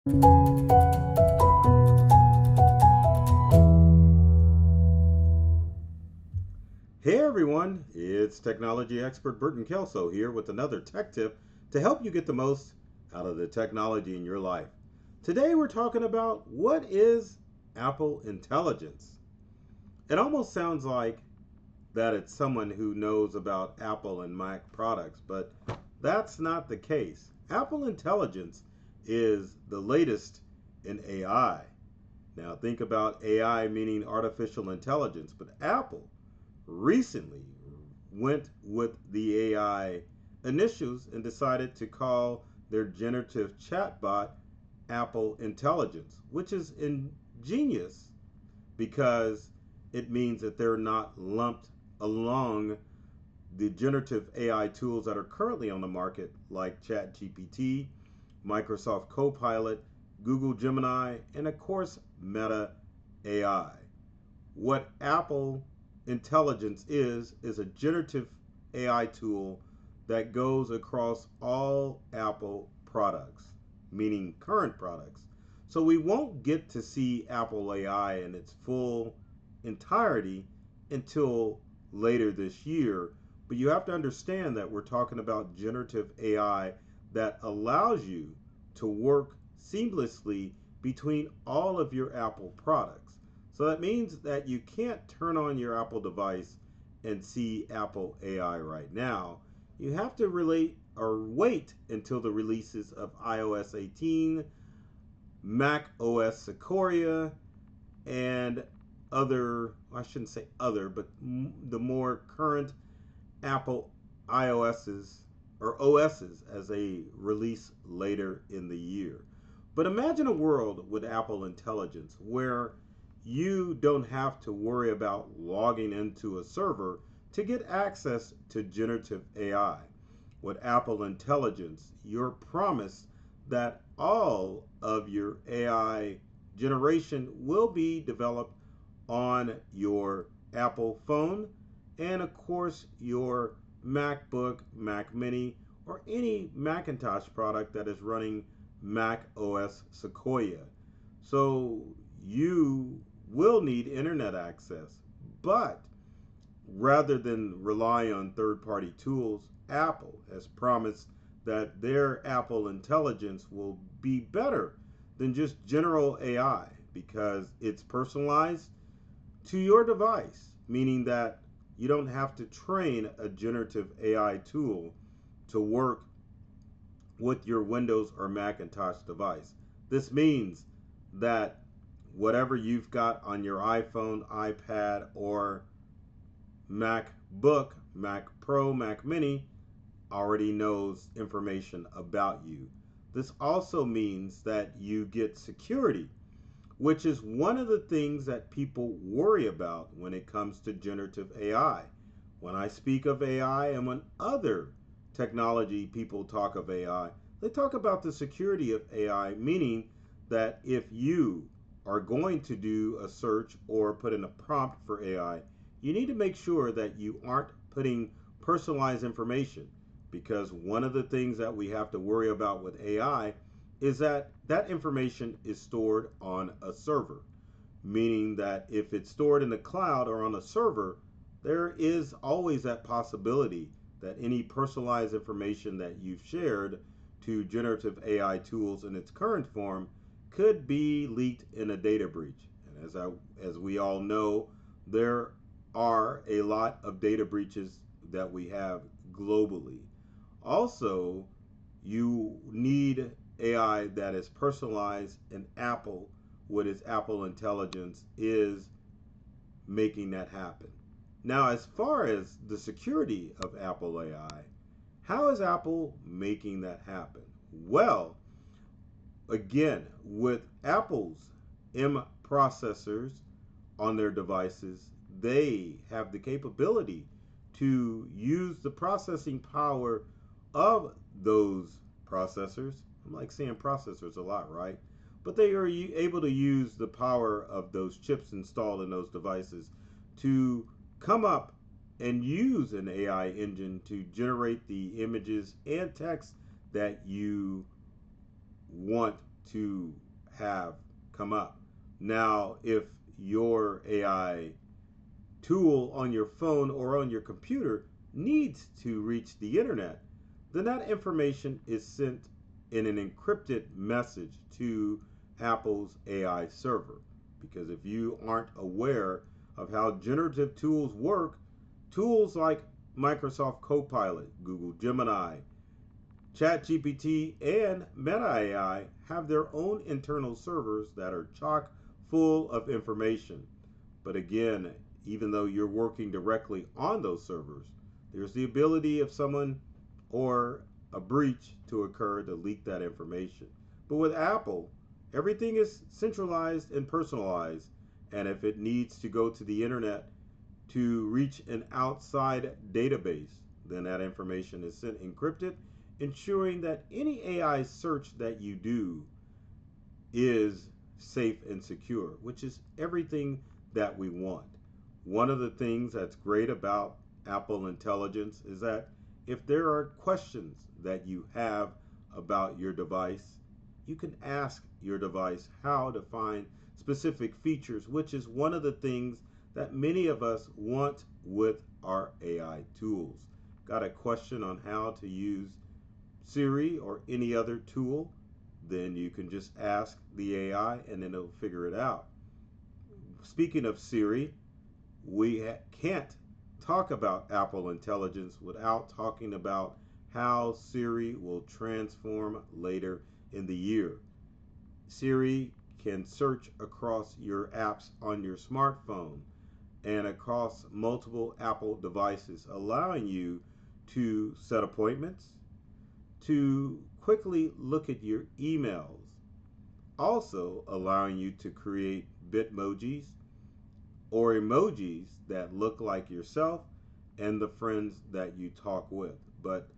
Hey everyone, it's technology expert Burton Kelso here with another tech tip to help you get the most out of the technology in your life. Today we're talking about what is Apple Intelligence. It almost sounds like that it's someone who knows about Apple and Mac products, but that's not the case. Apple Intelligence is the latest in AI. Now think about AI meaning artificial intelligence, but Apple recently went with the AI initials and decided to call their generative chatbot Apple Intelligence, which is ingenious because it means that they're not lumped along the generative AI tools that are currently on the market, like ChatGPT, Microsoft Copilot, Google Gemini, and of course, Meta AI. What Apple Intelligence is a generative AI tool that goes across all Apple products, meaning current products. So we won't get to see Apple AI in its full entirety until later this year. But you have to understand that we're talking about generative AI that allows you to work seamlessly between all of your Apple products. So that means that you can't turn on your Apple device and see Apple AI right now. You have to relate or wait until the releases of iOS 18, macOS Sequoia, and other, I shouldn't say other, but the more current Apple iOSs or OSs as they release later in the year. But imagine a world with Apple Intelligence where you don't have to worry about logging into a server to get access to generative AI. With Apple Intelligence, you're promised that all of your AI generation will be developed on your Apple phone and, of course, your MacBook, Mac Mini, or any Macintosh product that is running Mac OS Sequoia. So you will need internet access, but rather than rely on third-party tools, Apple has promised that their Apple Intelligence will be better than just general AI because it's personalized to your device, meaning that you don't have to train a generative AI tool to work with your Windows or Macintosh device. This means that whatever you've got on your iPhone, iPad, or MacBook, Mac Pro, Mac Mini already knows information about you. This also means that you get security, which is one of the things that people worry about when it comes to generative AI. When I speak of AI and when other technology people talk of AI, they talk about the security of AI, meaning that if you are going to do a search or put in a prompt for AI, you need to make sure that you aren't putting personalized information, because one of the things that we have to worry about with AI is that that information is stored on a server, meaning that if it's stored in the cloud or on a server, there is always that possibility that any personalized information that you've shared to generative AI tools in its current form could be leaked in a data breach. And as we all know, there are a lot of data breaches that we have globally. Also, you need AI that is personalized, and Apple, with its Apple Intelligence, is making that happen. Now, as far as the security of Apple AI, how is Apple making that happen? Well, again, with Apple's M processors on their devices, they have the capability to use the processing power of those processors. I'm like saying processors a lot, right? But they are able to use the power of those chips installed in those devices to come up and use an AI engine to generate the images and text that you want to have come up. Now, if your AI tool on your phone or on your computer needs to reach the internet, then that information is sent in an encrypted message to Apple's AI server. Because if you aren't aware of how generative tools work, tools like Microsoft Copilot, Google Gemini, ChatGPT, and Meta AI have their own internal servers that are chock full of information. But again, even though you're working directly on those servers, there's the ability of someone or a breach to occur to leak that information. But with Apple, everything is centralized and personalized. And if it needs to go to the internet to reach an outside database, then that information is sent encrypted, ensuring that any AI search that you do is safe and secure, which is everything that we want. One of the things that's great about Apple Intelligence is that if there are questions that you have about your device, you can ask your device how to find specific features, which is one of the things that many of us want with our AI tools. Got a question on how to use Siri or any other tool? Then you can just ask the AI and then it'll figure it out. Speaking of Siri, we can't talk about Apple Intelligence without talking about how Siri will transform later in the year. Siri can search across your apps on your smartphone and across multiple Apple devices, allowing you to set appointments, to quickly look at your emails, also allowing you to create Bitmojis or emojis that look like yourself and the friends that you talk with. But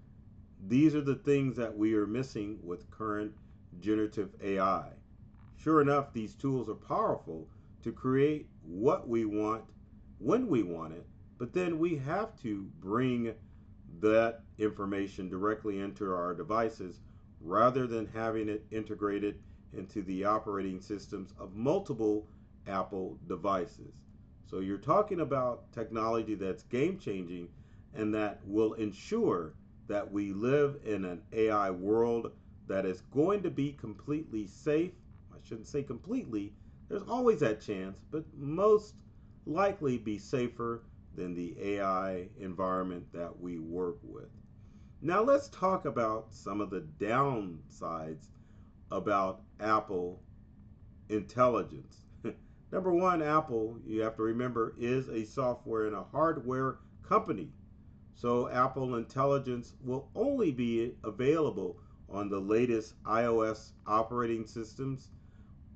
these are the things that we are missing with current generative AI. Sure enough, these tools are powerful to create what we want when we want it, but then we have to bring that information directly into our devices rather than having it integrated into the operating systems of multiple Apple devices. So you're talking about technology that's game changing and that will ensure that we live in an AI world that is going to be completely safe. I shouldn't say completely, there's always that chance, but most likely be safer than the AI environment that we work with. Now let's talk about some of the downsides about Apple Intelligence. Number one, Apple, you have to remember, is a software and a hardware company. So Apple Intelligence will only be available on the latest iOS operating systems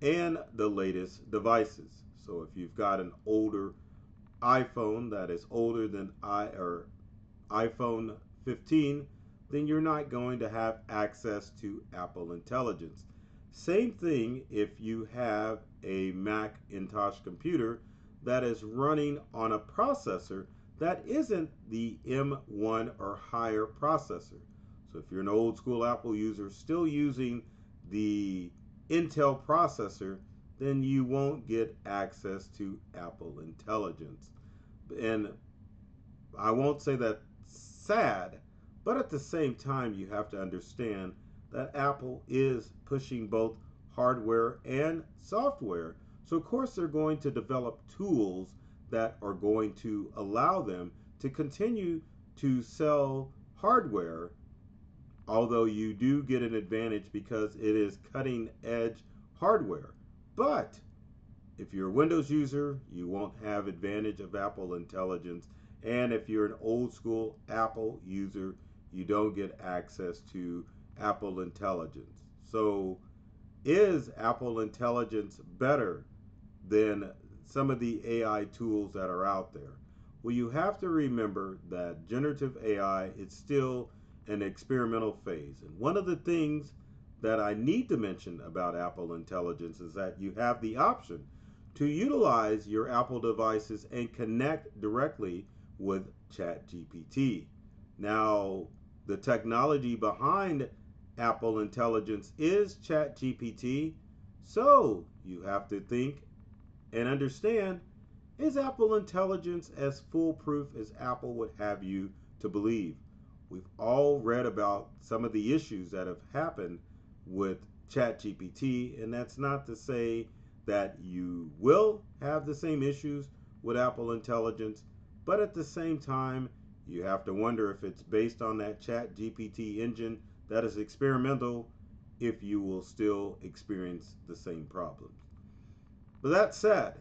and the latest devices. So if you've got an older iPhone that is older than iPhone 15, then you're not going to have access to Apple Intelligence. Same thing if you have a Macintosh computer that is running on a processor that isn't the M1 or higher processor. So if you're an old school Apple user still using the Intel processor, then you won't get access to Apple Intelligence. And I won't say that's sad, but at the same time, you have to understand that Apple is pushing both hardware and software. So, of course, they're going to develop tools that are going to allow them to continue to sell hardware, although you do get an advantage because it is cutting edge hardware. But if you're a Windows user, you won't have advantage of Apple Intelligence. And if you're an old school Apple user, you don't get access to Apple Intelligence. So is Apple Intelligence better than some of the AI tools that are out there? Well, you have to remember that generative AI is still an experimental phase. And one of the things that I need to mention about Apple Intelligence is that you have the option to utilize your Apple devices and connect directly with ChatGPT. Now, the technology behind Apple Intelligence is ChatGPT. So you have to think and understand, is Apple Intelligence as foolproof as Apple would have you to believe? We've all read about some of the issues that have happened with ChatGPT, and that's not to say that you will have the same issues with Apple Intelligence, but at the same time, you have to wonder if it's based on that ChatGPT engine that is experimental, if you will still experience the same problems. But that said,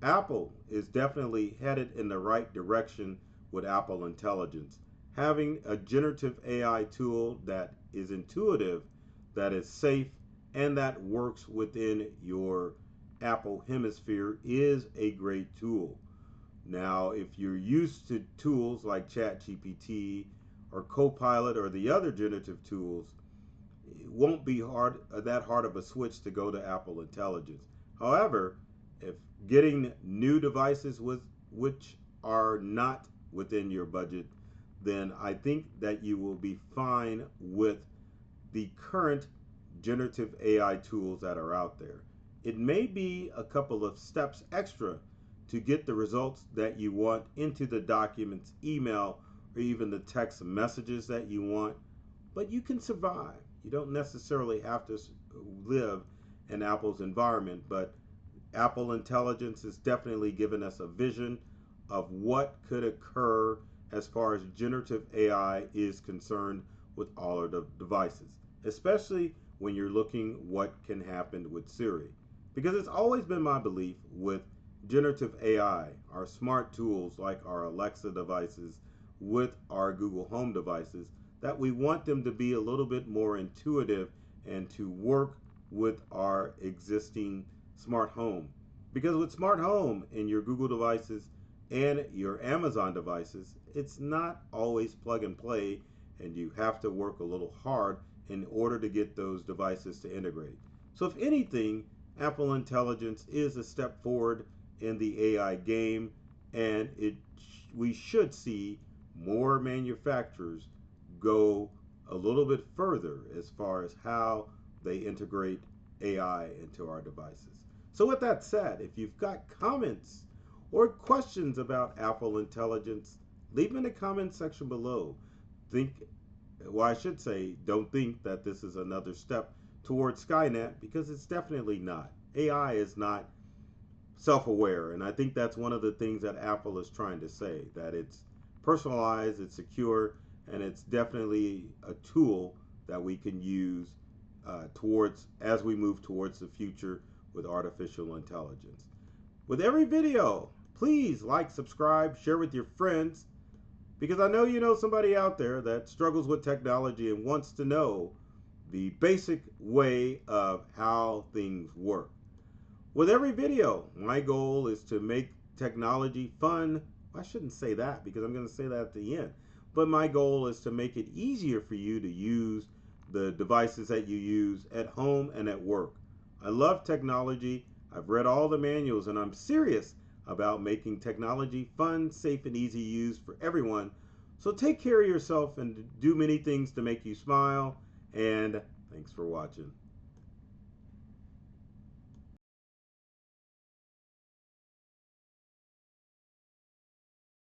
Apple is definitely headed in the right direction with Apple Intelligence. Having a generative AI tool that is intuitive, that is safe, and that works within your Apple hemisphere is a great tool. Now, if you're used to tools like ChatGPT or Copilot or the other generative tools, it won't be that hard of a switch to go to Apple Intelligence. However, if getting new devices which are not within your budget, then I think that you will be fine with the current generative AI tools that are out there. It may be a couple of steps extra to get the results that you want into the documents, email, or even the text messages that you want, but you can survive. You don't necessarily have to live in Apple's environment, but Apple Intelligence has definitely given us a vision of what could occur as far as generative AI is concerned with all of the devices, especially when you're looking what can happen with Siri. Because it's always been my belief with generative AI, our smart tools like our Alexa devices, with our Google Home devices, that we want them to be a little bit more intuitive and to work with our existing smart home. Because with smart home and your Google devices and your Amazon devices, it's not always plug and play, and you have to work a little hard in order to get those devices to integrate. So if anything, Apple Intelligence is a step forward in the AI game, and we should see more manufacturers go a little bit further as far as how they integrate AI into our devices. So with that said, if you've got comments or questions about Apple Intelligence, leave them in the comment section below. I should say, don't think that this is another step towards Skynet, because it's definitely not. AI is not self-aware, and I think that's one of the things that Apple is trying to say, that it's personalized, it's secure, and it's definitely a tool that we can use as we move towards the future with artificial intelligence. With every video, please like, subscribe, share with your friends, because I know you know somebody out there that struggles with technology and wants to know the basic way of how things work. With every video, my goal is to make technology fun. I shouldn't say that, because I'm going to say that at the end. But my goal is to make it easier for you to use the devices that you use at home and at work. I love technology. I've read all the manuals, and I'm serious about making technology fun, safe, and easy to use for everyone. So take care of yourself and do many things to make you smile. And thanks for watching.